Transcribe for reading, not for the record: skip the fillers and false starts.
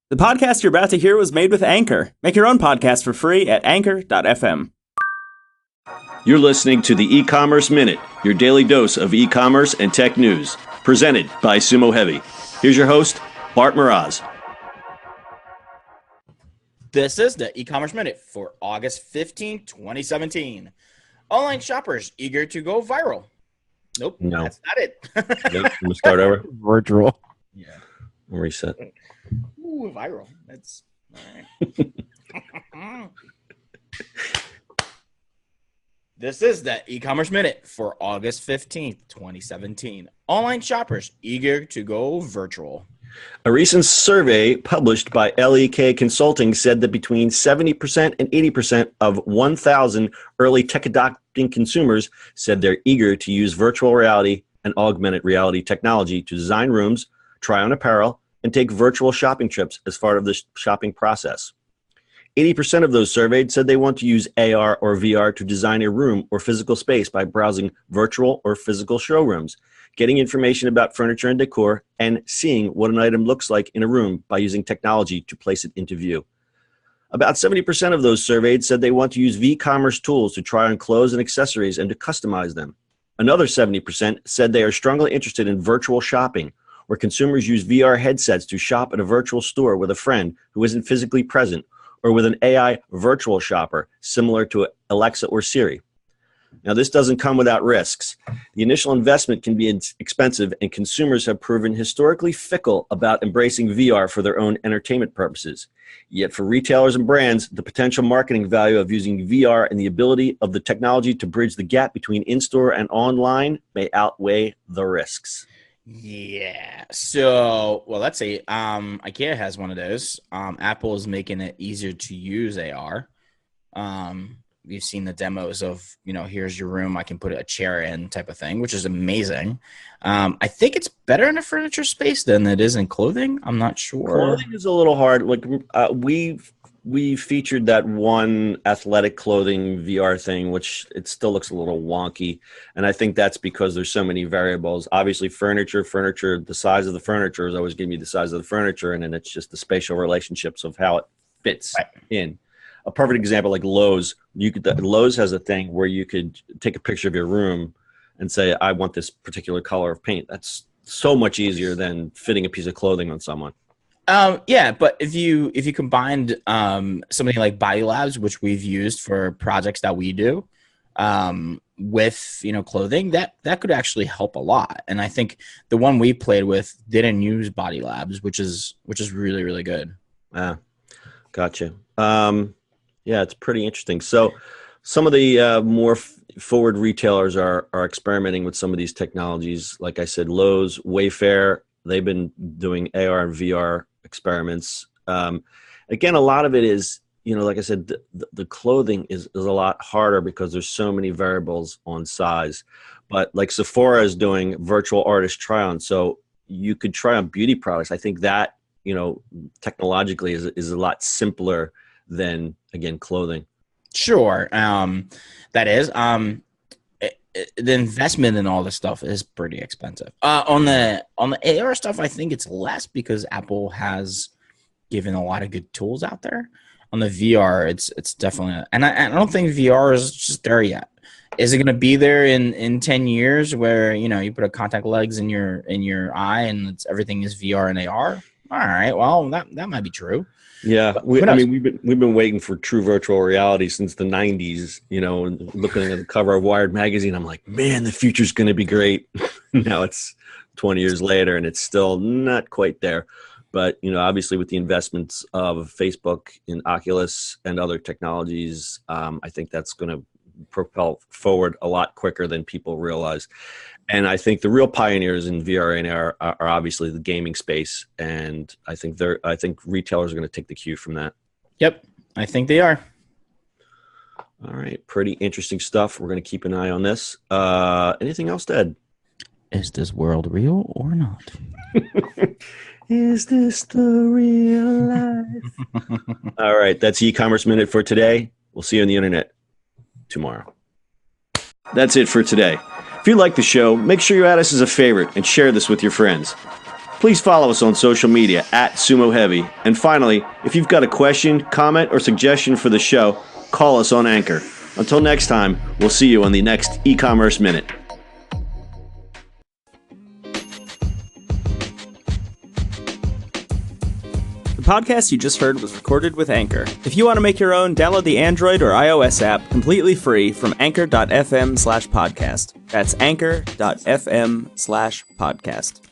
The podcast you're about to hear was made with Anchor. Make your own podcast for free at anchor.fm. You're listening to the ECommerce Minute, your daily dose of e-commerce and tech news, presented by Sumo Heavy. Here's your host, Bart Mraz. This is the e-commerce minute for August 15, 2017. Online shoppers eager to go viral. Nope, No. That's not it. Nope, I'm gonna start over. Virtual. Yeah. Reset. Ooh, viral. That's all right. This is the e-commerce minute for August 15th, 2017. Online shoppers eager to go virtual. A recent survey published by LEK Consulting said that between 70% and 80% of 1,000 early tech adopting consumers said they're eager to use virtual reality and augmented reality technology to design rooms, try on apparel, and take virtual shopping trips as part of the shopping process. 80% of those surveyed said they want to use AR or VR to design a room or physical space by browsing virtual or physical showrooms, getting information about furniture and decor, and seeing what an item looks like in a room by using technology to place it into view. About 70% of those surveyed said they want to use e-commerce tools to try on clothes and accessories and to customize them. Another 70% said they are strongly interested in virtual shopping, where consumers use VR headsets to shop at a virtual store with a friend who isn't physically present, or with an AI virtual shopper similar to Alexa or Siri. Now, this doesn't come without risks. The initial investment can be expensive, and consumers have proven historically fickle about embracing VR for their own entertainment purposes. Yet for retailers and brands, the potential marketing value of using VR and the ability of the technology to bridge the gap between in-store and online may outweigh the risks. Yeah. So, well, let's see. IKEA has one of those. Apple is making it easier to use AR. We've seen the demos of, here's your room, I can put a chair in type of thing, which is amazing. I think it's better in a furniture space than it is in clothing. I'm not sure. Clothing is a little hard. Like we featured that one athletic clothing VR thing, which it still looks a little wonky. And I think that's because there's so many variables. Obviously, furniture, the size of the furniture is always going to be the size of the furniture. And then it's just the spatial relationships of how it fits in. A perfect example, like Lowe's. Lowe's has a thing where you could take a picture of your room and say, I want this particular color of paint. That's so much easier than fitting a piece of clothing on someone. Yeah, but if you combined something like Body Labs, which we've used for projects that we do, with clothing, that could actually help a lot. And I think the one we played with didn't use Body Labs, which is really, really good. Gotcha. Yeah, it's pretty interesting. So some of the more forward retailers are experimenting with some of these technologies. Like I said, Lowe's, Wayfair, they've been doing AR and VR experiments. Again, a lot of it is, like I said, the clothing is a lot harder because there's so many variables on size. But like Sephora is doing virtual artist try-on. So you could try on beauty products. I think that, technologically is a lot simpler than, again, clothing. Sure. That is. The investment in all this stuff is pretty expensive. On the AR stuff, I think it's less because Apple has given a lot of good tools out there. On the VR, it's definitely, and I don't think VR is just there yet. Is it going to be there in 10 years where you put a contact lens in your eye and everything is VR and AR? All right, well that might be true. Yeah, we've been waiting for true virtual reality since the 90s, and looking at the cover of Wired magazine, I'm like, man, the future's going to be great. Now it's 20 years later and it's still not quite there. But, obviously with the investments of Facebook in Oculus and other technologies, I think that's going to propel forward a lot quicker than people realize. And I think the real pioneers in VR and AR are obviously the gaming space, and I think retailers are going to take the cue from that. Yep, I think they are. All right, pretty interesting stuff. We're going to keep an eye on this. Anything else, Ted? Is this world real or not? Is this the real life? All right, that's e-commerce minute for today. We'll see you on the internet tomorrow. That's it for today. If you like the show, make sure you add us as a favorite and share this with your friends. Please follow us on social media at Sumo Heavy. And finally, if you've got a question, comment, or suggestion for the show, call us on Anchor. Until next time, we'll see you on the next E-commerce Minute. The podcast you just heard was recorded with Anchor. If you want to make your own, download the Android or iOS app completely free from anchor.fm/podcast. That's anchor.fm/podcast.